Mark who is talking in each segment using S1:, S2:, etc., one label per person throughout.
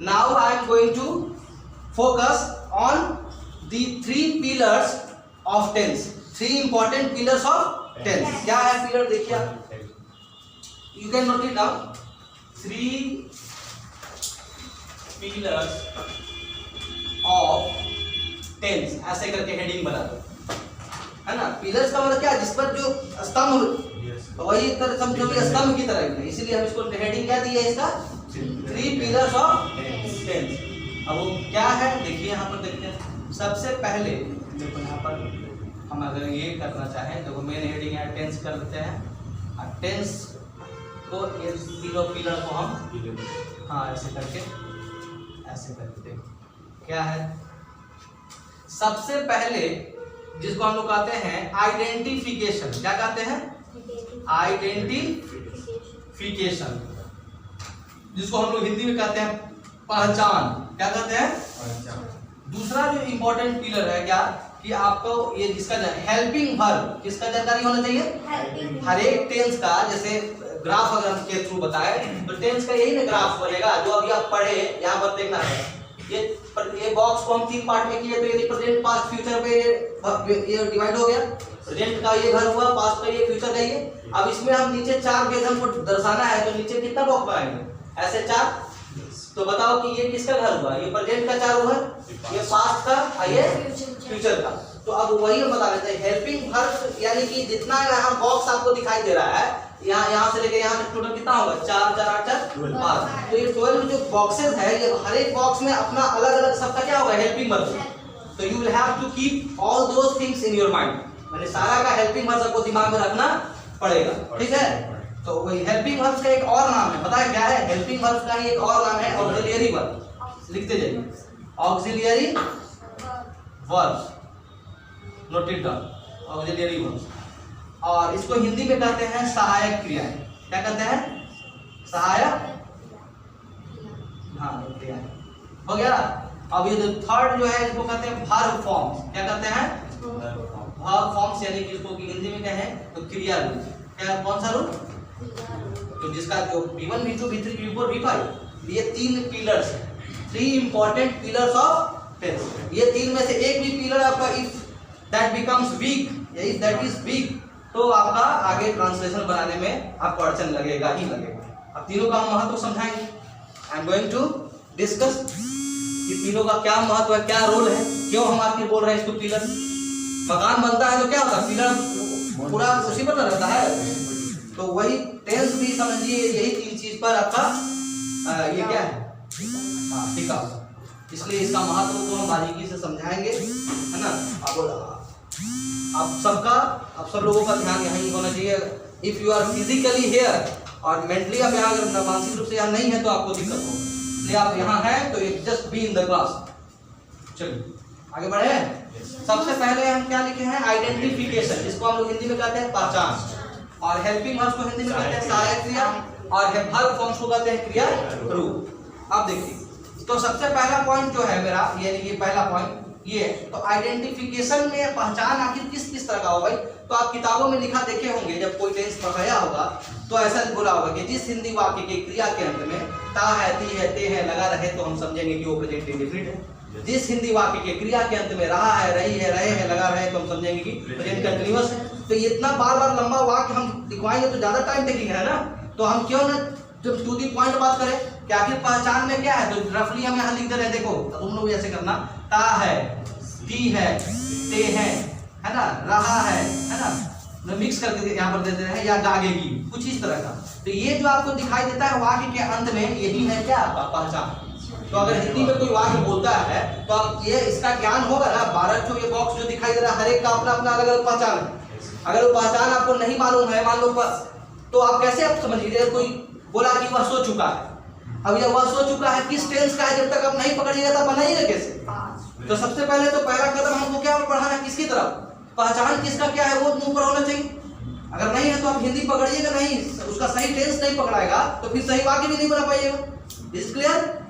S1: Now I am going to focus on the 3 pillars of tense. 3 important pillars of tense. क्या है pillar, देखिए आप, you can note it down. 3 pillars of tense, ऐसे करके heading बना दो, है ना। पिलर्स का मतलब क्या है, जिस पर जो स्तंभ, वही तरह समझो कि स्तंभ की तरह ही, इसीलिए हम इसको हेडिंग क्या दी है इसका, 3 pillars ऑफ टेंस। अब वो क्या है देखिए, यहाँ पर देखते हैं। सबसे पहले देखो यहाँ पर हम अगर ये करना चाहें तो मेन हेडिंग है टेंस कर देते हैं, और टेंस को ये तीनों पिलर को हम हाँ ऐसे करके क्या है। सबसे पहले जिसको हम लोग कहते हैं आइडेंटिफिकेशन, क्या कहते हैं, आइडेंटिफिकेशन, जिसको हम लोग हिंदी में कहते हैं पहचान, क्या कहते हैं। दूसरा जो इंपॉर्टेंट पिलर है क्या, कि आपको ये जिसका हेल्पिंग वर्ब, किसका जानकारी होना चाहिए, हर एक टेंस का। जैसे ग्राफ अगर हम के थ्रू बताए तो टेंस का यही ना ग्राफ बनेगा, जो अभी आप पढ़े यहाँ पर देखना है। ये बॉक्स को हम 3 पार्ट में किए, तो यदि प्रेजेंट पास्ट फ्यूचर पे ये डिवाइड हो गया, प्रेजेंट का ये घर हुआ, पास्ट का ये, फ्यूचर का ये। अब इसमें हम नीचे 4 पेज हमको दर्शाना है, तो नीचे कितना बॉक्स बनाएंगे, ऐसे 4। तो बताओ कि ये किसका घर हुआ, ये प्रेजेंट का 4 हुआ, ये पास्ट का और ये फ्यूचर का। तो अब वही हम बता देते हैं हेल्पिंग वर्ब, यानी कि जितना यहाँ बॉक्स आपको दिखाई दे रहा है, यहाँ से लेके यहाँ तक टोटल कितना होगा, 4 4 8 5। तो ये 12 जो बॉक्सेस है, ये हर एक बॉक्स में अपना अलग अलग सबका क्या होगा, हेल्पिंग वर्ब। तो you will have to keep all those things in your mind, मैंने सारा का हेल्पिंग वर्ब सबको दिमाग में रखना पड़ेगा, ठीक है। तो वही हेल्पिंग वर्ब्स का एक और नाम है, पता है क्या है, हेल्पिंग वर्ब्स का ही एक और नाम है ऑक्सिलियरी वर्ब। लिखते जाइए, auxiliary verbs, note it down, auxiliary verbs. और इसको हिंदी में कहते हैं सहायक क्रियाएं। क्या कहते हैं, सहायक, हाँ क्रियाएं, हो गया। अब ये जो थर्ड जो है इसको कहते हैं वर्ब फॉर्म्स। क्या कहते हैं, वर्ब फॉर्म्स, यानी कि इसको हिंदी में कहें तो क्रिया रूप। क्या, कौन सा रूप, तो जिसका जो V1 V2 V3 V4 V5, ये 3 पिलर्स हैं, 3 इंपॉर्टेंट पिलर्स ऑफ टेंस। ये 3 में से एक भी पिलर आपका इफ दैट बिकम्स वीक, या इफ दैट इज वीक, तो आपका आगे ट्रांसलेशन बनाने में आपको अड़चन लगेगा ही लगेगा। अब तीनों का हम महत्व समझाएंगे। I am going to discuss कि तीनों का क्या महत्व है, क्या रोल है, क्यों हम आपके बोल रहे हैं इसको पिलर। मकान बनता है तो क्या होता है, पिलर पूरा उसी पर रहता है। तो वही टेंस भी समझिए, यही 3 चीज पर आपका ये क्या है, हाँ टिका। इसलिए इसका महत्व को हम बारीकी से समझाएंगे, है ना। आप सब लोगों का ध्यान यहाँ ही होना चाहिए। If you are physically here और मेंटली आप यहाँ अगर मानसिक रूप से यहाँ नहीं है तो आपको दिक्कत हो, इसलिए आप यहाँ हैं तो just be in the class. चलिए आगे बढ़े। सबसे पहले हम क्या लिखे हैं, आइडेंटिफिकेशन, जिसको हम लोग हिंदी में कहते हैं पहचान, और हेल्पिंग वर्ब्स को हिंदी में कहते हैं सहायक क्रिया, और वर्ब फॉर्म्स को कहते हैं क्रिया रूप। अब देखिए, तो सबसे पहला पॉइंट जो है मेरा, ये पहला पॉइंट ये है। तो आइडेंटिफिकेशन में पहचान आखिर किस किस तरह का होगा भाई, तो आप किताबों में लिखा देखे होंगे, जब कोई टेंस पढ़ाया होगा तो ऐसा बोला होगा कि जिस हिंदी वाक्य के क्रिया के अंत में ता है, ती है, ते है लगा रहे, तो हम समझेंगे कि वो प्रेजेंट इंडेफिनिट है। जिस हिंदी वाक्य के क्रिया के अंत में रहा है, रही है, रहे हैं लगा रहे, तो हम समझेंगे कि प्रेजेंट कंटीन्यूअस है। तो इतना बार बार लंबा वाक्य हम लिखवाएंगे तो ज्यादा टाइम टेकिंग है ना, तो हम क्यों ना जब टू दी पॉइंट बात करें कि आखिर पहचान में क्या है। तो रफली हम यहाँ लिख दे रहे हैं, देखो तुम लोग ऐसे करना, ता है, ती है, ते है ना, रहा है ना, मिक्स करके यहाँ पर दे रहे हैं, या गागेगी, कुछ इस तरह का। तो ये जो आपको दिखाई देता है वाक्य के अंत में, यही है क्या आपका पहचान। तो अगर हिंदी में कोई वाक्य बोलता है तो आप ये इसका ज्ञान होगा ना। 12 ठो ये बॉक्स जो दिखाई दे रहा है, हर एक का अपना अपना अलग अलग पहचान है। अगर वो पहचान आपको नहीं मालूम है, मान लो तो आप कैसे आप समझिए, कोई बोला कि वह सो चुका है, अब ये वह सो चुका है किस टेंस का है, जब तक आप नहीं पकड़िएगा तब बनाइएगा कैसे। तो सबसे पहले तो पहला कदम हमको क्या पढ़ाना, किसकी तरफ, पहचान किसका क्या है वो मुंह पर होना चाहिए। अगर नहीं है तो आप हिंदी पकड़िएगा नहीं, उसका सही टेंस नहीं पकड़ाएगा तो फिर सही वाक्य भी नहीं बना पाइएगा। Is clear.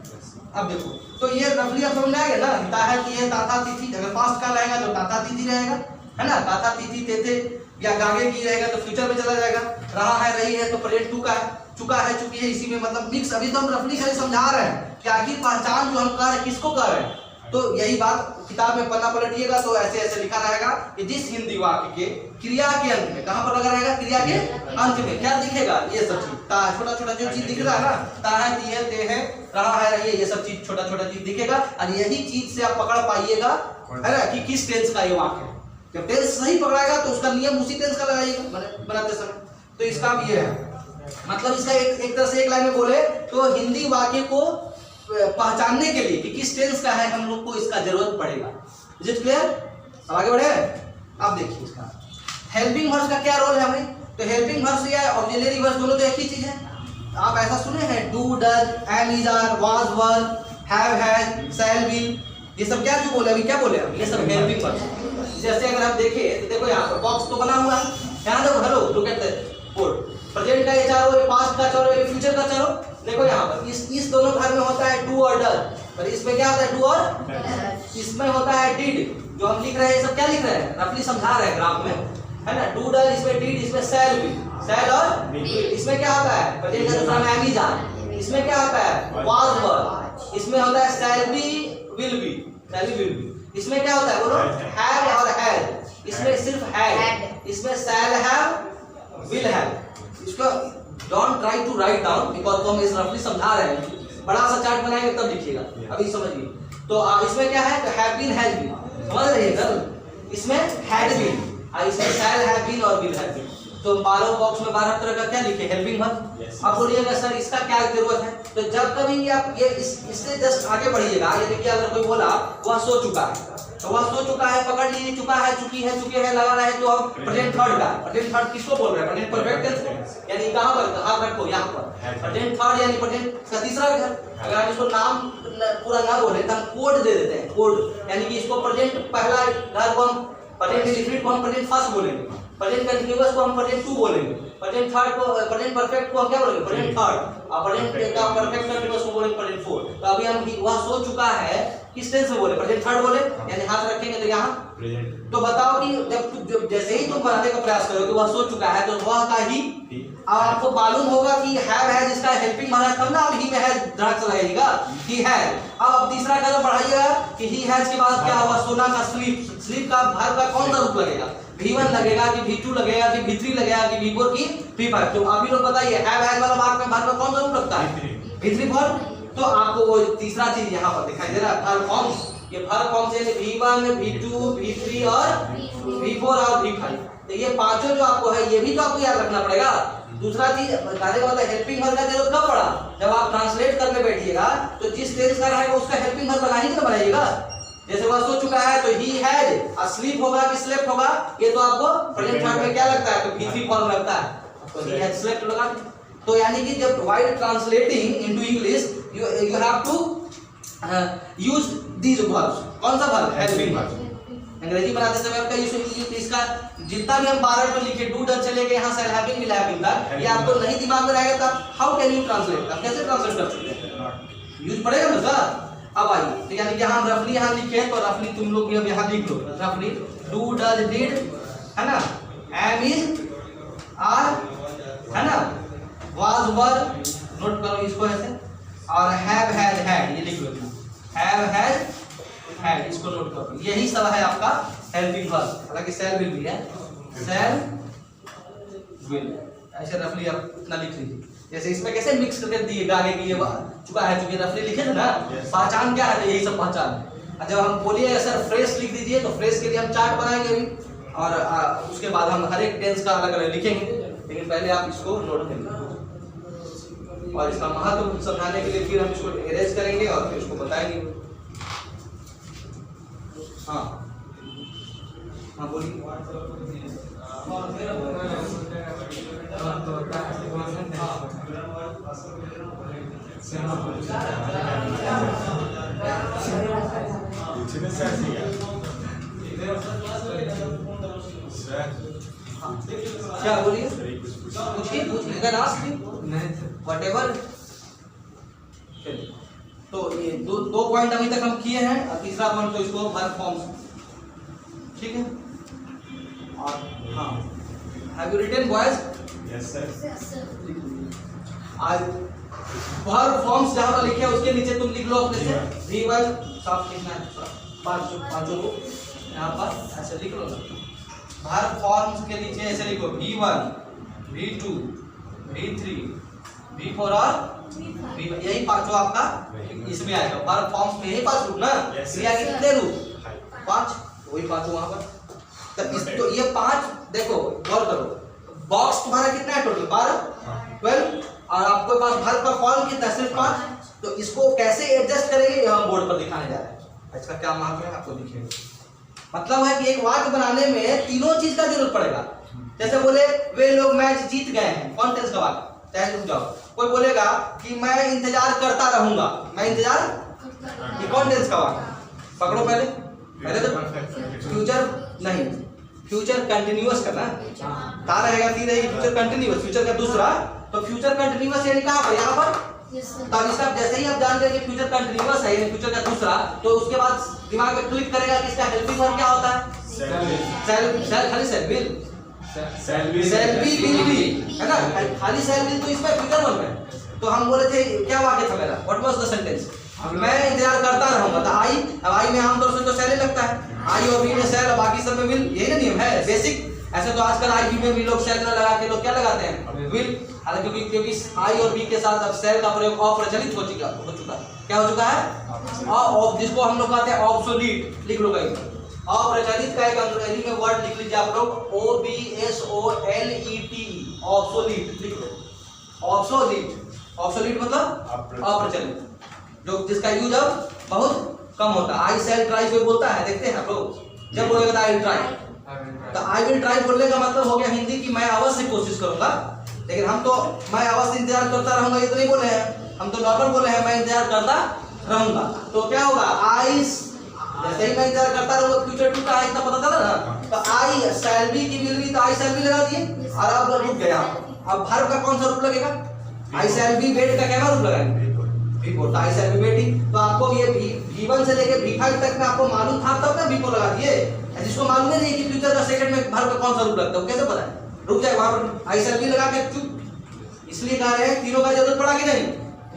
S1: अब देखो, तो ये रफली आप समझ में आ गया ना, ता है, ती है, ताता, तिथि। अगर पास्ट का रहेगा तो ताता तिथि रहेगा, है ना, ताता तिथि तेथे, या गागे की रहेगा तो फ्यूचर में चला जाएगा। रहा है, रही है तो प्रेजेंट टू का है। चुका है, चुकी है, इसी में मतलब मिक्स। अभी तो हम रफली खाली समझा रहे हैं कि आखिर पहचान जो हम कर रहे हैं किसको कर रहे हैं। तो यही बात किताब में पन्ना पलटिएगा तो ऐसे ऐसे लिखा रहेगा कि जिस हिंदी वाक्य के क्रिया के अंत में, कहां पर लगा रहेगा, क्रिया के अंत में क्या दिखेगा, ये सब चीज, छोटा छोटा जो चीज दिख रहा है ना, ता है, ती है, ते है, रहा है, रही है, ये सब चीज छोटा छोटा चीज दिखेगा। और यही चीज से आप पकड़ पाइएगा है ना कि किस टेंस का ये वाक्य है। जब टेंस सही पकड़ाएगा तो उसका नियम उसी टेंस का लगाइएगा बनाते समय। तो इसका भी ये है, मतलब इसका एक तरह से एक लाइन में बोले तो हिंदी वाक्य को पहचानने के लिए कि किस टेंस का है हम लोग को इसका जरूरत पड़ेगा। Is it clear? अब आगे बढ़े। अब देखिए इसका हेल्पिंग वर्ब्स का क्या रोल है हमें। तो हेल्पिंग वर्ब्स या ऑक्सिलरी वर्ब्स दोनों तो एक ही चीज है। आप ऐसा सुने हैं do, does, am, is, are, was, were, have, has, shall, will, ये सब क्या जो बोले अभी, क्या बोले हम, ये सब हेल्पिंग वर्ब्स। जैसे अगर आप देखें तो देखो यहाँ पर बॉक्स तो बना हुआ है, यहाँ देखो, hello look at the board. Present का ये चारों, ये पास्ट का चारों, ये फ्यूचर का चारों। देखो यहाँ पर इस दोनों घर में होता है डू और डज, पर इसमें क्या होता है, डू और इसमें होता है डिड। जो हम लिख रहे हैं सब क्या लिख रहे हैं, रफली समझा रहे हैं ग्राफ में, है ना। डू, डज, इसमें डिड, इसमें शैल, विल, शैल और इसमें क्या होता है, प्रेजेंट का दूसरा में एम, इज, आर, इसमें क्या होता है, वाज, वर, इसमें होता है shall be, will be, shall be, will be, इसमें क्या होता है बोलो, हैव और हैज, इसमें सिर्फ हैड, इसमें शैल हैव, विल हैव। इसको don't try to write down because तो हम इस रफली समझा रहे हैं, बड़ा सा चार्ट बनाएंगे तब लिखिएगा, अभी समझिए। तो इसमें क्या है, तो हैव बीन, हैज बीन, समझ रहे हैं सर, इसमें हैड बीन और इसमें शैल हैव बीन और विल हैव बीन। तो 12 बॉक्स में 12 तरह का क्या लिखे, हेल्पिंग वर्ब। अब बोलिएगा सर इसका क्या जरूरत है। तो जब कभी आप ये इससे जस्ट आगे बढ़िएगा, ये देखिए अगर कोई बोला वह सो चुका है, तो वह सो चुका है, पकड़ लीजिए, चुका है, चुकी है, चुके हैं लगा रहा है, तो अब प्रेजेंट थर्ड का, प्रेजेंट थर्ड किसको बोल रहे हैं, प्रेजेंट परफेक्ट टेंस, यानी कहां पर, हाथ रखो यहाँ पर, प्रेजेंट थर्ड यानी प्रेजेंट का तीसरा घर। अगर हम इसको नाम पूरा ना बोले तो हम कोड दे देते हैं, कोड, यानी कि इसको प्रेजेंट पहला घर को हम प्रेजेंट इंडेफिनिट को हम प्रेजेंट फर्स्ट बोलेंगे, प्रेजेंट कंटीन्यूअस को हम प्रेजेंट टू बोलेंगे, प्रेजेंट थर्ड को, प्रेजेंट परफेक्ट को हम क्या बोलेंगे, प्रेजेंट थर्ड, और प्रेजेंट का परफेक्ट कंटीन्यूअस को बोलेंगे प्रेजेंट फोर्थ। तो अभी हम वह सो चुका है किस टेंस में बोले, प्रेजेंट थर्ड बोले, यानी हाथ रखेंगे तो यहाँ प्रेजेंट। तो बताओ कि जब जैसे ही तुम बनाने का प्रयास करोगे वह सो चुका है तो वह का ही। अब आपको मालूम होगा कि हैव है जिसका हेल्पिंग बना तब ना आप ही में है ध्यान से लगाइएगा, ही हैज। अब तीसरा कदम बढ़ाइएगा कि ही हैज के बाद क्या हुआ, सोना का स्लीप, स्लीप का भाग का कौन सा रूप लगेगा, V1 लगेगा कि V2 लगेगा कि V3 लगेगा कि V4 की V5। तो अभी लोग बताइए हैव हैज वाला भाग में कौन सा रूप लगता है, V3 फॉर्म। तो आपको वो तीसरा चीज यहाँ पर दिखाई दे रहा है, वर्ब फॉर्म्स। ये वर्ब फॉर्म्स है V1, V2, V3 और V4 और V5। तो ये पांचों जो आपको है ये भी तो आपको याद रखना पड़ेगा। दूसरा चीज बताने वाला हेल्पिंग वर्ब का जरूरत कब पड़ा, जब आप ट्रांसलेट करने बैठिएगा तो जिस टेंस का रहेगा उसका हेल्पिंग वर्ब लगाएंगे तो बनाइएगा। जैसे वह सो चुका है तो ही हैज, अस्लीप होगा कि स्लेप्ट होगा, ये तो आपको प्रेजेंट थर्ड में क्या लगता है, तो V3 फॉर्म लगता है, तो ही हैज स्लेप्ट लगा। तो यानी कि जब while translating into English you have to use these verbs. कौन सा वर्ब, हेल्पिंग वर्ब। अंग्रेजी बनाते समय आपका यूज इसका जितना भी हम 12 में लिखे डू डज चले गए, यहाँ से हैविंग विल हैविंग तक, ये आपको नहीं दिमाग में रहेगा तो हाउ कैन यू ट्रांसलेट, आप कैसे ट्रांसलेट कर सकते हैं, यूज पड़ेगा ना सर। अब आइए, तो यानी कि हम रफली यहाँ लिखे तो रफली तुम लोग भी अब यहाँ लिख लो, रफली डू डज डिड, है ना, एम इज आर, है ना, वाज वर, नोट करो इसको ऐसे, और हैव हैज हैड, ये लिख लो, हैव हैज हैड, इसको नोट करो। यही सब है आपका हेल्पिंग वर्ब, हालांकि शैल विल भी है, शैल विल, ऐसे रफली आप इतना लिख लीजिए। जैसे इसमें कैसे मिक्स करके दिएगा आगे कि ये चुका है, चूंकि रफली लिखे थे ना, पहचान क्या है, यही सब पहचान है। जब हम बोलिए सर फ्रेश लिख दीजिए तो फ्रेश के लिए हम चार्ट बनाएंगे अभी, और उसके बाद हम हर एक टेंस का अलग अलग लिखेंगे, लेकिन पहले आप इसको नोट करेंगे और इसका महत्व समझाने के लिए फिर हम इसको इरेज करेंगे और फिर इसको बताएंगे। हाँ हाँ बोलिए। क्या बोलिए, पूछिए व्हाटएवर। तो ये दो पॉइंट अभी तक हम किए हैं, और तीसरा पॉइंट तो इसको वर्ब फॉर्म्स, ठीक है। और हाँ, have you written boys? Yes sir. Verb forms जहां पर लिखे हैं उसके नीचे तुम लिख लो अपने से V1 साफ लिखना है, पांचों को यहाँ पर ऐसे लिख लो। वर्ब फॉर्म्स के नीचे ऐसे लिखो V1 V2 V3 V4 और V5, यही पांचों आपका इसमें आएगा। वर्ब फॉर्म्स में यही पांच रूप ना, क्रिया के कितने रूप? पांच, वही पांचों वहां पर। तो ये पांच देखो गौर करो, बॉक्स तुम्हारा कितना है टोटल? 12 12, और आपके पास वर्ब का फॉर्म कितना है? सिर्फ 5। तो इसको कैसे एडजस्ट करेंगे ये हम बोर्ड पर दिखाने जा रहे हैं। इसका क्या महत्व है आपको दिखेगा। मतलब है कि एक वाक्य बनाने में तीनों चीज का जरूरत पड़ेगा। जैसे बोले वे लोग मैच जीत गए हैं, कौन टेंस का वाक्य? चाहे रुक जाओ, कोई बोलेगा कि मैं इंतजार करता रहूंगा, मैं इंतजार, ये कौन टेंस का वाक्य? पकड़ो पहले तो फ्यूचर नहीं, फ्यूचर कंटिन्यूअस करना कहा रहेगा, ती रहेगी फ्यूचर कंटिन्यूअस, फ्यूचर का दूसरा। तो फ्यूचर कंटिन्यूअस यानी कहां पर? यहाँ पर। तब इसका जैसे ही आप जान गए कि फ्यूचर कंटिन्यूअस है यानी फ्यूचर का दूसरा, तो उसके बाद दिमाग में क्लिक करेगा कि इसका हेल्पिंग वर्ब क्या होता है? सेल, खाली सेल विल, सेल बी है ना, खाली सेल विल, तो इसमें फ्यूचर वर्ब है। तो हम बोले थे क्या वाक्य था मेरा, व्हाट वाज द सेंटेंस? मैं इंतजार करता रहूंगा। तो आई, अब आई में आमतौर से तो सेल ही लगता है, आई और बी में सेल और बाकी सब में विल, यही ना नियम है बेसिक। ऐसे तो आजकल आई बी में भी लोग सेल ना लगा के लोग क्या लगाते हैं? विल। हालांकि क्योंकि आई और बी के साथ अब सेल का प्रयोग अप्रचलित हो चुका है। क्या हो चुका है? जिसको हम लोग कहते हैं ऑब्सोलीट। लिख लो कहीं, अप्रचलित का एक अंग्रेजी में वर्ड लिख लीजिए आप लोग, OBSOLET, ऑब्सोलीट लिख लो। ऑब्सोलीट, ऑब्सोलीट मतलब अप्रचलित, जो जिसका यूज अब बहुत कम होता है। आई सेल ट्राई कोई बोलता है, देखते हैं आप लोग, जब बोलेगा आई विल ट्राई, तो आई विल ट्राई बोलने का मतलब हो गया हिंदी की मैं अवश्य कोशिश करूंगा। लेकिन हम तो मैं अवश्य इंतजार करता रहूंगा ये तो नहीं बोले हैं, हम तो नॉर्मल बोले हैं मैं इंतजार करता रहूंगा। तो क्या होगा? आई, जैसे ही मैं इंतजार करता रहूंगा, फ्यूचर टू का इतना पता चला ना, तो आई शैल बी की विल बी, तो आई शैल बी लगा दिए और अब रुक गया। अब वर्ब का कौन सा रूप लगेगा? आई शैल बी वेट का क्या रूप लगाएंगे? V4, I shall be waiting. तो आपको ये V1 से लेके V5 तक में आपको मालूम था तब ना V4 लगा दिए। जिसको मालूम नहीं कि फ्यूचर का सेकंड में वर्ब का कौन सा रूप लगता है, कैसे पता है? रुक जाए वहां पर, आई शैल बी लगा के चुप। इसलिए कह रहे हैं तीनों का जरूरत पड़ा कि नहीं।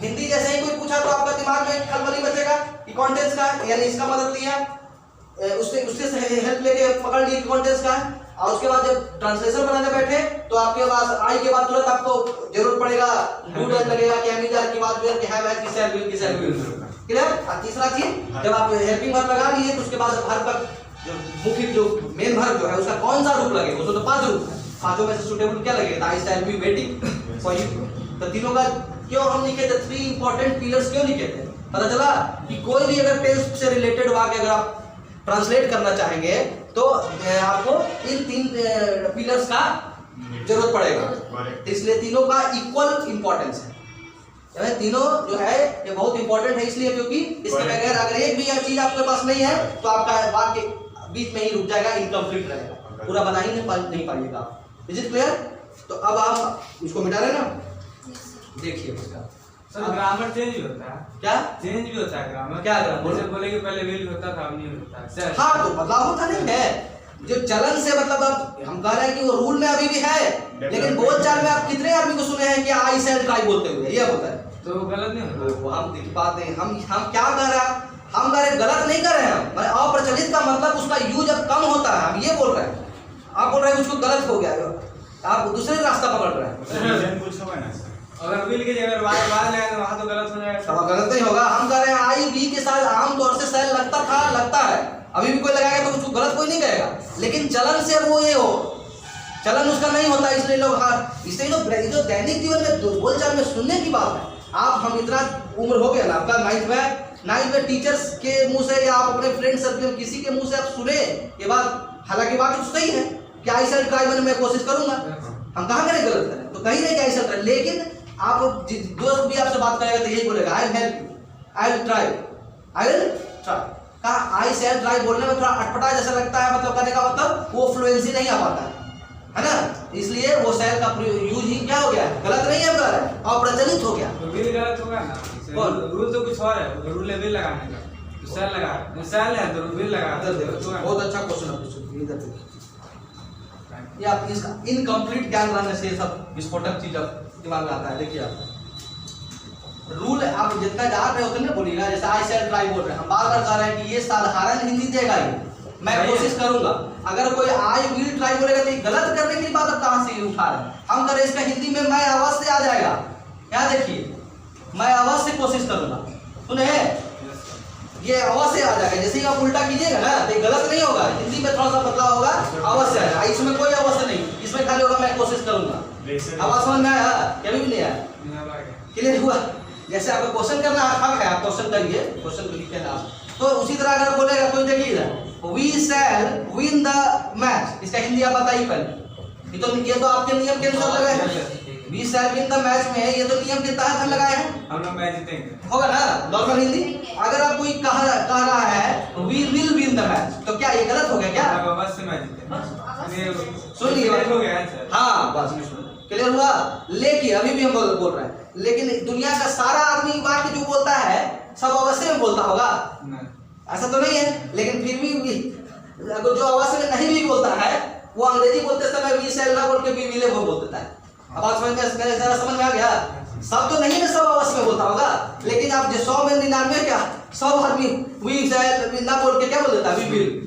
S1: हिंदी जैसे ही कोई पूछा तो आपका दिमाग में खलबली बचेगा कि कॉन्टेंस का है, यानी इसका मदद लिया, उससे हेल्प लेके पकड़ लिए कि कॉन्टेंस का है। और उसके बाद जब ट्रांसलेशन बनाने बैठे तो आपके पास आई के बाद तुरंत आपको जरूरत पड़ेगा, डू डज लगेगा, कि एमिजार की बात वेयर, कि हैव हैज, की शैल विल, की शैल विल। क्लियर? और तीसरा चीज, जब आप हेल्पिंग वर्ब लगा लिए तो उसके बाद वर्ब का जो मुख्य जो मेन वर्ब जो है उसका कौन सा रूप लगेगा? उसमें तो 5 रूप है, 5 में से सुटेबल क्या लगेगा? I shall be waiting for you. तो तीनों का क्यों हम लिखे थे? 3 इंपॉर्टेंट पिलर्स क्यों लिखे थे? पता चला कि कोई भी अगर टेंस से रिलेटेड वाक्य अगर आप ट्रांसलेट करना चाहेंगे तो आपको इन 3 पिलर्स का जरूरत पड़ेगा। इसलिए तीनों का इक्वल इंपॉर्टेंस है। तीनों जो है ये बहुत इंपॉर्टेंट है, इसलिए क्योंकि इसके बगैर अगर एक भी चीज आपके पास नहीं है तो आपका वाक्य बीच में ही रुक जाएगा, इनकम्प्लीट रहेगा, पूरा बना ही नहीं पाइएगा। Is it clear? तो अब आप इसको मिटा रहे ना, देखिए इसका
S2: सर ग्रामर चेंज भी होता है
S1: क्या?
S2: चेंज भी होता है ग्रामर।
S1: क्या ग्रामर?
S2: जैसे बोले कि पहले विल होता था, अब नहीं होता है सर।
S1: हाँ, तो बदलाव होता नहीं है जो चलन से, मतलब अब हम कह रहे हैं कि वो रूल में अभी भी है, लेकिन बोलचाल में आप कितने आदमी को सुने हैं कि आई शैल ट्राई बोलते हुए? ये होता है,
S2: तो गलत नहीं होता।
S1: वो हम देखी बात नहीं, हम क्या कर रहे हैं? हम कह रहे गलत नहीं कर रहे हैं, मैं अप्रचलित का मतलब उसका यूज अब कम होता है, हम ये बोल रहे हैं। आप बोल रहे हैं उसको गलत हो गया, आप दूसरे रास्ता पकड़ रहे हैं।
S2: कुछ होगा ना अगर विल की जगह वाज लगाए तो वहां तो गलत हो जाएगा।
S1: अब गलत नहीं होगा, हम कह रहे हैं आई बी के साथ आमतौर से शैल लगता था, लगता है, अभी भी कोई लगाएगा तो उसको गलत कोई नहीं कहेगा, लेकिन चलन से वो ये हो, चलन उसका नहीं होता, इसलिए लोग इसलिए जो दैनिक जीवन में बोलचाल में सुनने की बात है। आप हम इतना उम्र हो गया ना आपका, 9th में टीचर्स के मुंह से या आप अपने फ्रेंड सर्कल किसी के मुंह से आप सुने ये बात, हालांकि बात तो सही है कि आई शैल ट्राई मैंने मैं कोशिश करूंगा, हम कहाँ करें गलत करें, तो कहीं नहीं कि आई शैल ट्राई। लेकिन आप दोस्त भी आपसे बात करेगा तो यही बोलेगा I will help you, I will try, I will try. कहा आई शैल ट्राई बोलने में थोड़ा अटपटा जैसा लगता है, मतलब कहने का मतलब वो फ्लुएंसी नहीं आ पाता है ना, इसलिए वो शैल का यूज ही क्या हो गया, गलत नहीं है, अप्रचलित हो गया।
S2: तो विल गलत होगा ना, रूल तो कुछ और है, रूल है विल लगाने का, तो शैल लगा, शैल है तो विल लगा।
S1: बहुत अच्छा क्वेश्चन है, इधर देखिए, ये आप इसका इनकम्प्लीट ज्ञान रहने से सब विस्फोटक चीज दिमाग में आता है। देखिए आप रूल आप जितना जान रहे हो उतने बोलिएगा। जैसे आई सेल ट्राई बोल रहे हैं, हम बार बार कह रहे हैं कि ये साधारण हिंदी देगा ये, मैं कोशिश करूंगा। अगर कोई आई विल ट्राई बोलेगा तो ये गलत करने की बात अब कहां से उठा रहे हैं? हम करें इसका हिंदी में मैं अवश्य आ जाएगा। यहाँ देखिए, मैं अवश्य कोशिश करूंगा, सुने ये अवश्य आ जाएगा। जैसे ही आप उल्टा कीजिएगा ना तो गलत नहीं होगा, हिंदी में थोड़ा सा बदलाव होगा, अवश्य आएगा। इसमें कोई अवश्य नहीं, इसमें खाली होगा मैं कोशिश करूंगा। आवाज समझ में आया? कभी भी नहीं आया? क्लियर हुआ? जैसे आपको क्वेश्चन करना हक है, आप क्वेश्चन करिए, क्वेश्चन को लिखे ना। तो उसी तरह अगर बोलेगा कोई, देखिए we shall win the match, इसका हिंदी आप बताइए पहले। ये तो आपके नियम के अनुसार लगाए हैं, we shall win the match में है, ये तो नियम के तहत हम लगाए हैं,
S2: हम लोग मैच जीतेंगे,
S1: होगा ना नॉर्मल हिंदी। अगर आप कोई कह रहा है we will win the match, तो क्या ये गलत हो गया क्या?
S2: अवश्य मैच जीतेंगे,
S1: सुनिए
S2: हो गया सर।
S1: हाँ बस क्लियर हुआ। लेकिन अभी भी हम बोल रहे हैं, लेकिन दुनिया का सारा आदमी वाक्य जो बोलता है सब अवश्य में बोलता होगा, ऐसा तो नहीं है। लेकिन फिर भी अगर जो अवश्य में नहीं भी बोलता है वो अंग्रेजी बोलते समय वी शैल ना बोल के वी विल बोल देता है। अब आप समझ में आ गया? सब तो नहीं है, सब अवश्य में बोलता होगा, लेकिन आप जो 100 में 99 क्या 100 आदमी वी शैल ना बोल के क्या बोल देता है वी विल।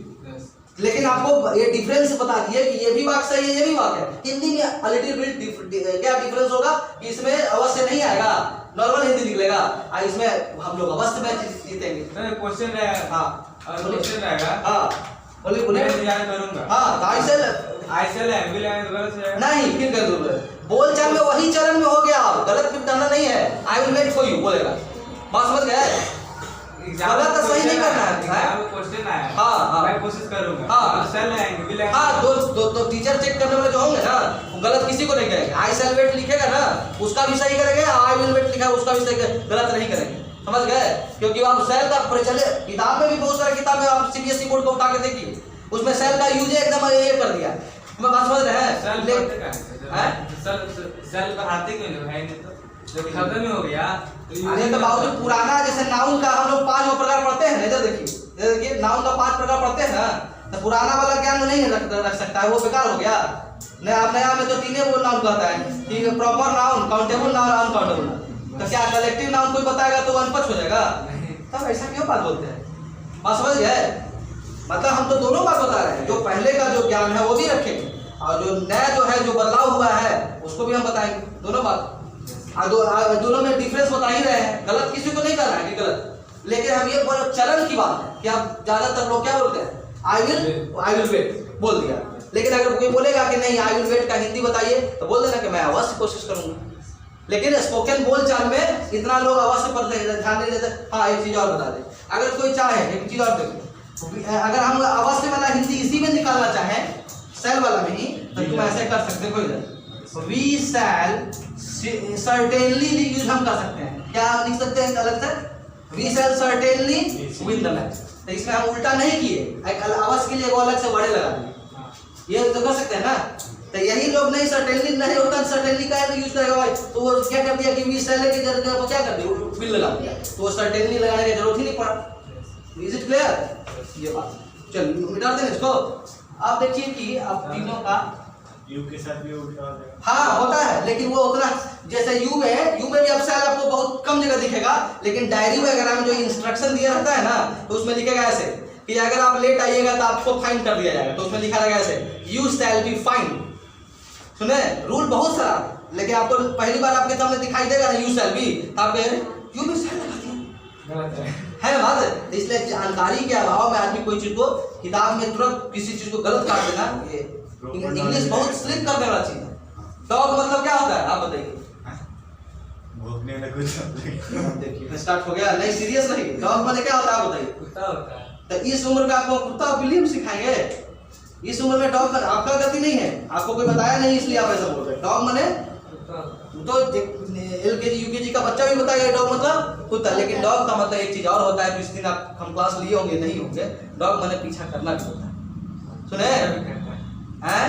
S1: लेकिन आपको ये डिफरेंस बता दिए कि ये भी वाक्य सही है, ये भी वाक्य है। हिंदी में लिटिल बिट क्या डिफरेंस होगा, इसमें अवश्य नहीं आएगा, नॉर्मल हिंदी निकलेगा, और इसमें हम लोग अवश्य मैच जीतेंगे।
S2: क्वेश्चन रहेगा,
S1: हाँ
S2: क्वेश्चन रहेगा,
S1: हाँ बोलिए बोलिए।
S2: मैं इंतजार करूंगा।
S1: हाँ
S2: आईसेल है, विल है, गलत है
S1: नहीं, फिर कर दूंगा। बोल चाल में वही चरण में हो गया, गलत फिर करना नहीं है। I will wait for you बोलेगा, बात समझ गए? गलत तो सही नहीं करना है।
S2: क्वेश्चन आया,
S1: हाँ
S2: मैं कोशिश करूंगा।
S1: हाँ
S2: सेल आएंगे, विल आएंगे।
S1: हाँ दो टीचर चेक करने वाले जो होंगे ना, वो गलत किसी को नहीं करेंगे। आई सेल वेट लिखेगा ना, उसका भी सही करेंगे, आई विल वेट लिखा है उसका भी सही करेंगे, गलत नहीं करेंगे, समझ गए? क्योंकि आप सेल का प्रचलित किताब में भी बहुत सारी किताब में आप सीबीएसई बोर्ड को उठा के देखिए, उसमें सेल का यूज एकदम ये कर दिया। मैं बात समझ रहे हैं?
S2: सेल बढ़ाते क्यों नहीं है? तो खत्म ही हो गया।
S1: अरे तो बाबू पुराना जैसे नाउन का हम लोग 5 प्रकार पढ़ते हैं, इधर देखिए नाउन का 5 प्रकार पढ़ते हैं ना, तो पुराना वाला ज्ञान नहीं रख सकता है, वो बेकार हो गया। नया में तो 3 वो नाउन कहता है कि proper noun, countable noun, uncountable noun. तो क्या कलेक्टिव नाउन कोई बताएगा तो अनपढ़ हो जाएगा? तब ऐसा क्यों बात बोलते हैं? बात समझ गए? मतलब हम तो दोनों बात बता रहे हैं, जो पहले का जो ज्ञान है वो भी रखेंगे, और जो नया जो है जो बदलाव हुआ है उसको भी हम बताएंगे, दोनों बात। दोनों में डिफरेंस बता ही रहे हैं, गलत किसी को नहीं कर रहा है कि गलत। लेकिन हम ये चलन की बात है कि आप ज्यादातर लोग क्या बोलते हैं, आई विल वेट बोल दिया। लेकिन अगर कोई बोलेगा कि नहीं आई विल वेट का हिंदी बताइए, तो बोल देना कि मैं अवश्य कोशिश करूंगा। लेकिन स्पोकन बोल चाल में इतना लोग अवश्य पर ध्यान नहीं देते। हाँ एक चीज और बता दे, अगर कोई चाहे एक चीज और देखो, अगर हम अवश्य वाला हिंदी इसी में निकालना चाहें, सेल वाला में ही, तो तुम ऐसे कर सकते हो, कोई वी शैल सर्टेनली यूज हम कर सकते हैं। क्या लिख सकते हैं अलग से? We shall certainly win the match. तो इसमें हम उल्टा नहीं किए, एक अवश्य के लिए वो अलग से वर्ड लगा दिए, ये तो कर सकते हैं ना। तो यही लोग नहीं सर्टेनली नहीं होता, सर्टेनली का यूज करेगा भाई, तो वो क्या कर दिया कि वी शैल की जगह वो क्या कर दिया, विल लगा दिया, तो वो सर्टेनली लगाने की जरूरत ही नहीं पड़ा। Is it clear? ये बात चलिए मिटा दें इसको। आप देखिए कि अब तीनों का
S3: यू के साथ भी उल्टा हो जाएगा।
S1: हाँ होता है, लेकिन वो उतना जैसे यू में भी अब शायद आपको बहुत कम जगह दिखेगा, लेकिन डायरी वगैरह में जो इंस्ट्रक्शन दिया रहता है ना, तो उसमें लिखेगा ऐसे कि अगर आप लेट आइएगा तो आपको फाइन कर दिया जाएगा, तो उसमें लिखा रहेगा ऐसे यू शैल बी फाइन। सुने रूल बहुत सारा, लेकिन आपको पहली बार आपके सामने दिखाई देगा ना यू शैल बी, आप यू भी शैल लगा दिया है ना बात। इसलिए जानकारी के अभाव में आदमी कोई चीज को किताब में तुरंत किसी चीज को गलत काट देना, ये इंग्लिश बहुत स्लिप करने वाला चीज है। डॉग मतलब क्या होता है आप बताइए?
S3: भोंकने में कुछ
S1: देखिए स्टार्ट हो गया, नहीं सीरियस नहीं। डॉग मतलब क्या होता है आप बताइए?
S2: कुत्ता होता है।
S1: तो इस उम्र में आपको कुत्ता बिल्ली सिखाएंगे? इस उम्र में डॉग आपका गति नहीं है, आपको कोई बताया नहीं इसलिए आप ऐसा बोल रहे हैं। डॉग माने तो एलकेजी यूकेजी का बच्चा भी बताएगा डॉग मतलब कुत्ता, लेकिन डॉग का मतलब एक चीज और होता है, जिस दिन आप हम क्लास लिए होंगे नहीं होंगे। डॉग माने पीछा करना भी होता है, सुने हैं?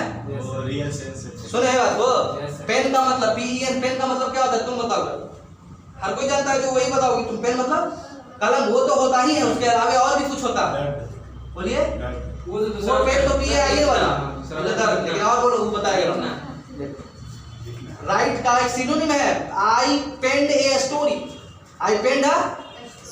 S3: रियल सेंस है।
S1: सुने बात को। पेन का मतलब PEN, पेन का मतलब क्या होता है तुम बताओ? हर कोई जानता है, जो वही बताओगे तुम। पेन मतलब कलम, वो तो होता ही है, उसके अलावा और भी कुछ होता है। बोलिए
S2: वो
S1: पेन तो PAIN वाला, लेकिन और बोलो वो बताएगा ना। राइट का एक सिनोनिम है आई पेंड ए स्टोरी, आई पेन है,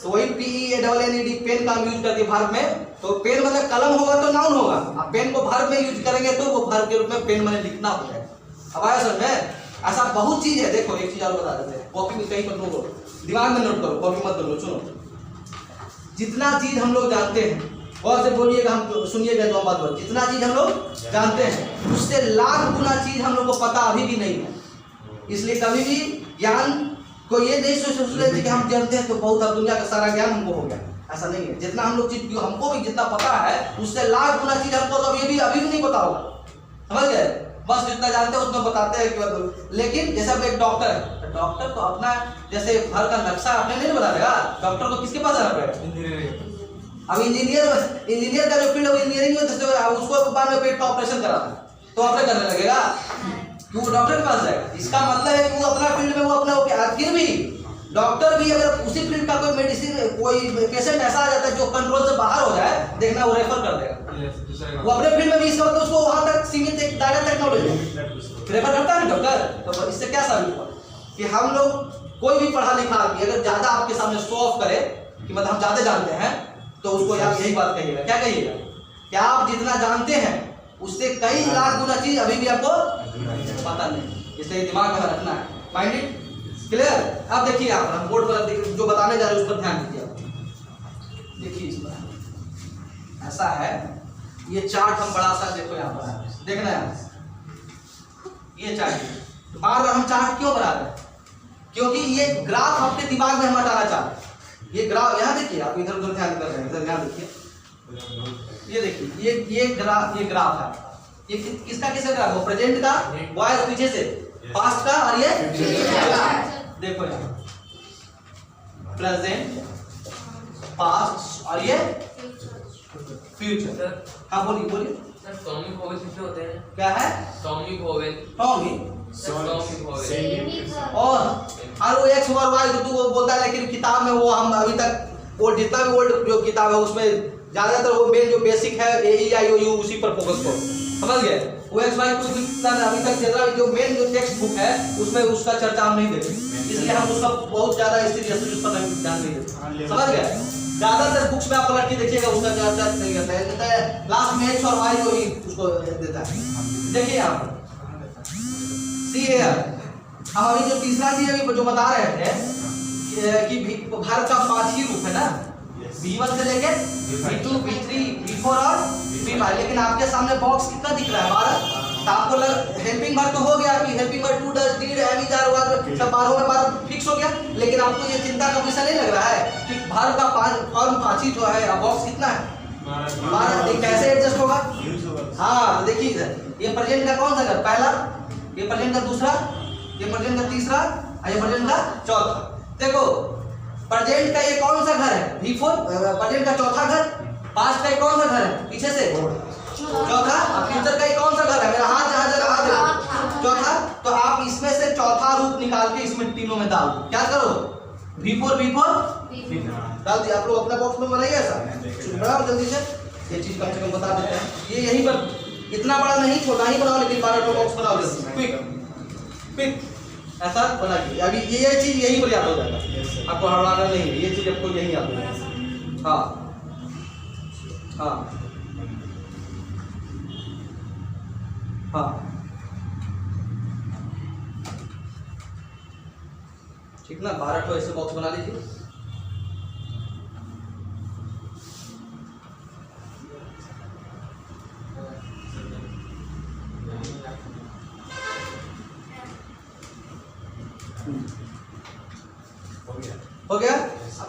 S1: तो वही PENNED पेन का हम यूज करते हैं वर्ब में। तो पेन मतलब कलम होगा तो नाउन होगा, अब पेन को वर्ब में यूज करेंगे तो वो वर्ब के रूप में पेन मैंने लिखना हो जाएगा। अब आया समझ में? ऐसा बहुत चीज है। देखो एक चीज और बता देते हैं, कॉपी में कहीं मत लो, दिमाग में नोट करो, कॉपी मत करो। सुनो, जितना चीज हम लोग जानते हैं, और से बोलिएगा, हम सुनिएगा तो बात बोल, जितना चीज हम लोग जानते हैं उससे लाख गुना चीज हम लोग को पता अभी भी नहीं है। इसलिए कभी भी ज्ञान को ये नहीं सोच लेते कि हम जानते हैं तो बहुत दुनिया का सारा ज्ञान हमको हो गया, ऐसा नहीं है। जितना हम लोग चीज, हमको भी जितना पता है उससे लाख गुना चीज हमको तो अभी भी नहीं पता होगा, समझ गए? बस जितना जानते हैं उतना बताते हैं कि, लेकिन जैसे अब एक डॉक्टर है, डॉक्टर तो अपना जैसे घर का नक्शा अपने नहीं बता देगा, डॉक्टर को किसके पास जाना पड़ेगा? अब इंजीनियर का जो फील्ड है वो इंजीनियरिंग में, उसको बाद में पेट का ऑपरेशन कराना है तो ऑपरेट करने लगेगा कि वो डॉक्टर के पास जाएगा। इसका मतलब है कि वो अपना फील्ड में वो अपना, फिर भी डॉक्टर भी अगर उसी फील्ड का कोई मेडिसिन, कोई पेशेंट ऐसा आ जाता है जो कंट्रोल से बाहर हो जाए, देखना वो रेफर कर देगा। वो अपने फील्ड में भी इसका मतलब उसको वहां तक सीमित एक दायरा तक नॉलेज रेफर करता है ना डॉक्टर। तो इससे क्या साबित हुआ कि हम लोग कोई भी पढ़ा लिखा आदमी अगर ज्यादा आपके सामने शो ऑफ करे कि मतलब हम ज्यादा जानते हैं, तो उसको आप यही बात कहिएगा, क्या कहिएगा कि आप जितना जानते हैं उससे कई लाख गुना चीज अभी भी आपको पता नहीं। इसलिए दिमाग में रखना है, माइंडेड, क्लियर? अब देखिए आप, हम बोर्ड पर जो बताने जा रहे हैं उस पर ध्यान दीजिए। आप देखिए इसमें ऐसा है, ये चार्ट हम बड़ा सा देखो यहाँ पर देखना है, ये चार्ट बार बार हम चार्ट क्यों बना रहे हैं? क्योंकि ये ग्राफ आपके दिमाग में हम हटाना चाहते हैं। ये ग्राफ यहाँ देखिए, आप इधर उधर ध्यान कर रहे हैं, इधर ध्यान देखिए, ये देखिए, ये ग्राफ है, ये किसका ग्राफ है? प्रेजेंट का, वॉइस पीछे से, पास्ट का, और ये देखो यहाँ प्रेजेंट, पास्ट और ये फ्यूचर। हाँ बोलिए।
S4: टॉमिक वोवेल कितने होते हैं?
S1: क्या है?
S4: टॉमिक वोवेल।
S1: और वो एक्स और वाई जो तू बोलता है, लेकिन किताब में वो हम अभी तक वो जितना भी ओल्ड जो किताब है उसमें ज्यादातर वो मेन जो बेसिक है AEIOU उसी पर फोकस करो, समझ गए? वो एक्स वाई कुछ अभी तक जितना जो मेन जो टेक्स्ट बुक है उसमें उसका चर्चा हम नहीं देते, इसलिए हम उसका बहुत ज्यादा सीरियसली उस पर ध्यान नहीं देते, समझ गए? ज्यादातर बुक्स में आप पलट के देखिएगा उसका चर्चा नहीं करता है, लास्ट में एक्स और वाई को ही उसको देता है। देखिए यहाँ पर सी है, हम अभी जो तीसरा चीज अभी जो बता रहे थे कि भारत का 5 ही रूप है ना, V1 से लेके V2, V3, V4 और V5, लेकिन आपके सामने बॉक्स कितना दिख रहा है? 12। तो आपको हेल्पिंग वर्ब तो हो गया कि helping verb do does did am is are verb सब 12 में 12 फिक्स हो गया, लेकिन आपको ये चिंता का विषय नहीं लग रहा है कि भारत का फॉर्म 5 ही जो है, बॉक्स कितना है? 12। कैसे एडजस्ट होगा? हाँ देखिए इधर, ये प्रेजेंट का कौन सा घर? पहला, ये प्रेजेंट का दूसरा, ये प्रेजेंट का तीसरा, और ये प्रेजेंट का चौथा। देखो प्रेजेंट का ये कौन सा घर है? V4, प्रेजेंट का चौथा घर। पास्ट का ये कौन सा घर है? पीछे से चौथा। और फ्यूचर का ये कौन सा घर है? मेरा हाथ जहाँ जगह हाथ है, चौथा। तो आप इसमें से चौथा रूप निकाल के इसमें तीनों में डाल दो। क्या करो? V4 डाल दिया। आप लोग अपना बॉक्स में बनाइए ऐसा, बनाओ जल्दी से। ये चीज कम से कम बता देते हैं, ये यहीं पर इतना बड़ा नहीं, छोटा ही बनाओ, लेकिन 12 बॉक्स बनाओ जल्दी, क्विक ऐसा बनाइए। अभी ये चीज यहीं पर याद हो जाएगा, आपको हड़बड़ाना नहीं है, ये चीज आपको यहीं याद हो जाएगा। हाँ ठीक ना, 12 ऐसे बॉक्स बना लीजिए। हो गया।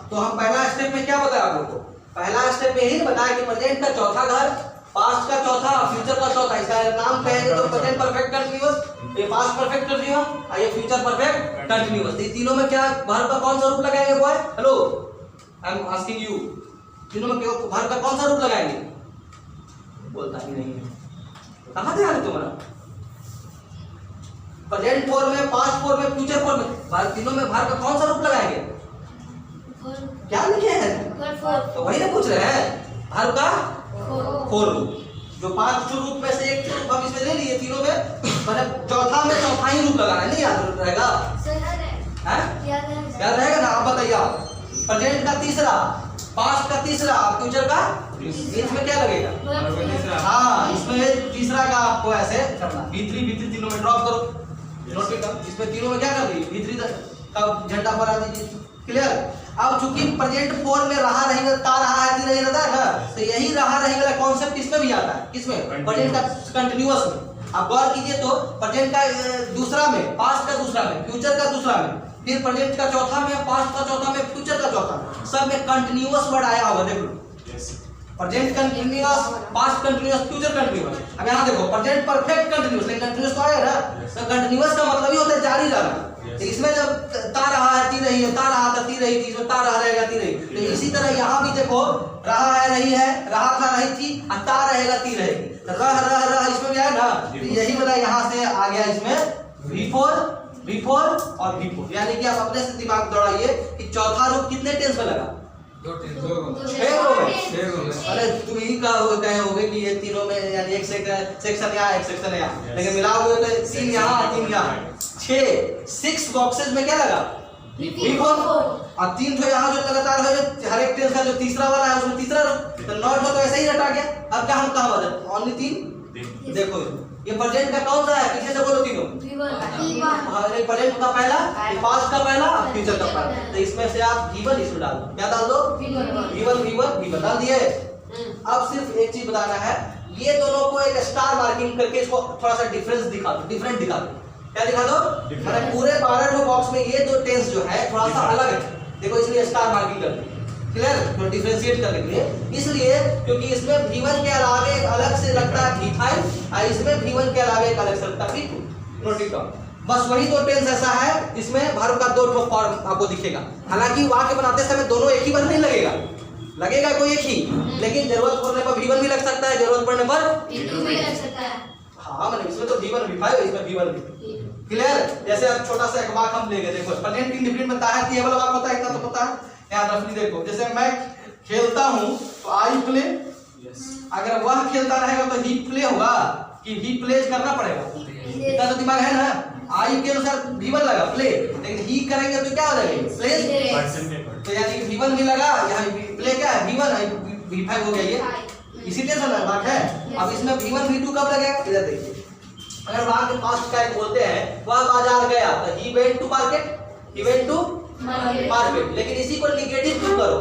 S1: तो हम पहला स्टेप में क्या बताया आप लोग को? पहला स्टेप में यही बताया कि प्रेजेंट का चौथा घर, पास्ट का चौथा, फ्यूचर का चौथा। इसका नाम कहेंगे तो प्रेजेंट परफेक्ट कंटीन्यूअस, ये पास्ट परफेक्ट कंटीन्यूअस और ये फ्यूचर परफेक्ट कंटीन्यूअस। ये तीनों में क्या वर्ब का कौन सा रूप लगाएंगे boy? Hello I am asking you, तीनों में वर्ब का कौन सा रूप लगाएंगे? बोलता ही नहीं है, कहां ध्यान है तुम्हारा? प्रेजेंट फॉर्म में, पास्ट फॉर्म में, फ्यूचर फॉर्म में, तीनों में वर्ब का कौन सा रूप लगाएंगे? क्या लिखे हैं? तो वही ना पूछ रहे हैं, वर्ब का 4 रूप। जो 5 रूप में से एक रूप हम इसमें ले लिए, तीनों में मतलब चौथा में चौथा ही रूप लगाना है, नहीं याद रहेगा? हैं?
S5: याद
S1: याद रहेगा ना? आप बताइए आप। प्रेजेंट का तीसरा, पास्ट का तीसरा, फ्यूचर का इसमें क्या लगेगा? हाँ, इसमें तीसरा का आपको ऐसे करना, V3 तीनों में ड्रॉप करो। नोट कर, इसमें तीनों में क्या कर दी? V3 का झंडा फहरा दीजिए। क्लियर? अब चूंकि प्रेजेंट फॉर्म में रहा रहेगा, ता रहा है, ती नहीं रहता है ना, तो यही रहा रहेगा कॉन्सेप्ट इसमें भी आता है। किसमें? प्रेजेंट का कंटिन्यूअस में। आप गौर कीजिए तो प्रेजेंट का दूसरा में, पास्ट का दूसरा में, फ्यूचर का दूसरा में, फिर प्रेजेंट का चौथा में, पास्ट का चौथा में, फ्यूचर का चौथा में, सब में कंटिन्यूअस वर्ड आया होगा। देख लो, present continuous, past continuous, future continuous. अब यहाँ देखो, प्रेजेंट परफेक्ट कंटिन्यूअस, लेकिन कंटिन्यूअस तो आया ना, तो कंटिन्यूअस का मतलब ही होता है जारी रहना। तो इसमें जब ता रहा है, ती रही है, ता रहा था, ती रही थी, इसमें ता रहा रहेगा, ती रही। तो इसी तरह यहाँ भी देखो, रहा है, रही है, रहा था, रही थी, और ता रहेगा, ती रहेगी। रह इसमें भी है ना, तो यही वाला यहाँ से आ गया इसमें V4 और V4। यानी कि आप अपने से दिमाग दौड़ाइए कि चौथा रूप कितने टेंस में लगा? 6 में। अरे तुम ही कहे होगे कि ये तीनों में, यानी एक सेक्शन यहाँ, एक सेक्शन यहाँ, लेकिन मिलाओगे तो 3 यहाँ, 3 यहाँ, 6 बॉक्सेस में क्या लगा? V4 और 3 तो यहाँ जो लगातार है, हर एक टेंस का जो तीसरा वाला है उसमें तीसरा रूप, तो नॉट हो तो ऐसे ही रटा गया। अब क्या हम कहाँ बदल? ओनली 3। देखो ये प्रेजेंट का कौन सा है? पीछे से बोलो तीनों। प्रेजेंट का पहला, पास्ट का पहला, फ्यूचर का पहला। तो इसमें से आप V1 इसमें डाल दो। क्या डाल दो? V1 डाल दिए। अब सिर्फ एक चीज बताना है, ये दोनों को एक स्टार मार्किंग करके इसको थोड़ा सा डिफरेंस दिखा दो, डिफरेंट दिखा दो। क्या दिखा दो? मतलब पूरे 12 बॉक्स में ये दो टेंस जो है थोड़ा सा अलग है, देखो इसलिए स्टार मार्किंग कर दी। क्लियर? तो डिफरेंशिएट करने के लिए, इसलिए क्योंकि इसमें V1 के अलावे एक अलग से लगता है V5 और इसमें V1 के अलावे एक अलग से लगता है V2। Note it down. बस वही दो टेंस ऐसा है, इसमें वर्ब का 2 फॉर्म आपको दिखेगा। हालांकि वाक्य बनाते समय दोनों एक ही बार नहीं लगेगा, लगेगा कोई एक ही, लेकिन जरूरत पड़ने पर V1 भी लग सकता है, जरूरत पड़ने पर
S5: V2 भी लग सकता है।
S1: हाँ, मतलब इसमें तो V1 V5 है, इसमें V1 V2। क्लियर? जैसे अब छोटा सा एक वाक्य हम लेंगे, देखो प्रेजेंट इंडेफिनिट में ताहत ये वाला वाक्य होता है, इतना तो पता है। यहाँ रफली देखो, जैसे मैं खेलता हूँ तो आई प्ले, अगर वह खेलता रहेगा तो ही प्ले होगा कि ही प्लेज करना पड़ेगा, इतना तो दिमाग है ना। आई के अनुसार V1 लगा प्ले, लेकिन ही करेंगे तो क्या हो जाएगा? प्लेज। तो यानी कि V1 भी लगा, यहाँ प्ले क्या है? V1 V5 हो गया ये, इसी तरह से बात है। अब इसमें V1 V2 कब लगेगा? इधर देखिए, अगर वाक्य पास्ट का एक बोलते हैं, वह बाजार गया तो he went to market, he went to market, लेकिन इसी को निगेटिव क्यों करो?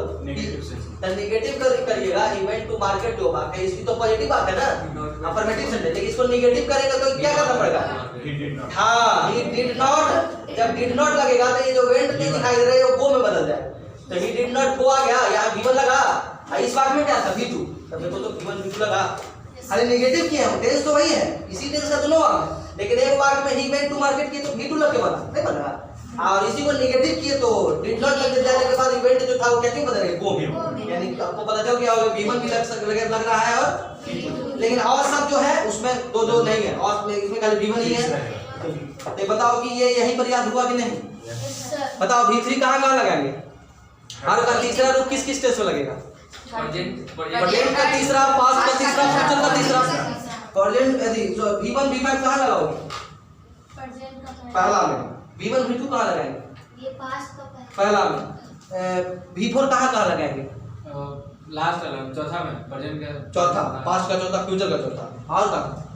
S1: तो निगेटिव करिएगा, ही वेंट टू मार्केट जो बात है, इसकी तो पॉजिटिव बात है ना, अफर्मेटिव सेंटेंस, लेकिन इसको निगेटिव करेगा तो क्या करना पड़ेगा? हाँ, ही डिड नॉट। जब डिड नॉट लगेगा तो ये जो वेंट नहीं दिखाई दे रहा है वो गो में बदल जाए, तो ही डिड नॉट गो आ गया, यहाँ V1 लगा, इस वाक्य में क्या था? V2। तब देखो तो V1 V2 लगा, अरे नेगेटिव किया है, टेंस तो वही है, इसी टेंस का दोनों वाक्य है, लेकिन एक वाक्य में ही वेंट टू मार्केट किए तो V2 लग के बना, नहीं बन रहा, और इसी को नेगेटिव किए तो डिड नॉट लग जाने के बाद इवेंट जो था वो क्या क्यों बदल गया? गो में। यानी आपको पता चल गया होगा V1 भी लग रहा है और लेकिन और सब जो है उसमें दो नहीं है, और इसमें खाली V1 ही है। तो बताओ कि ये यही पर याद हुआ कि नहीं? बताओ V3 कहाँ लगाएंगे? हर का तीसरा रूप किस किस टेंस में लगेगा? प्रेजेंट का तीसरा, पास्ट का तीसरा, फ्यूचर का तीसरा। प्रेजेंट यदि V1 V5 कहाँ लगाओगे? पहला में। V1 V2 कहाँ लगाएंगे?
S5: ये पास्ट का
S1: पहला में। V4 कहाँ लगाएंगे?
S2: लास्ट वाला चौथा में, प्रेजेंट का
S1: चौथा, पास्ट का चौथा, फ्यूचर का चौथा, और कहाँ?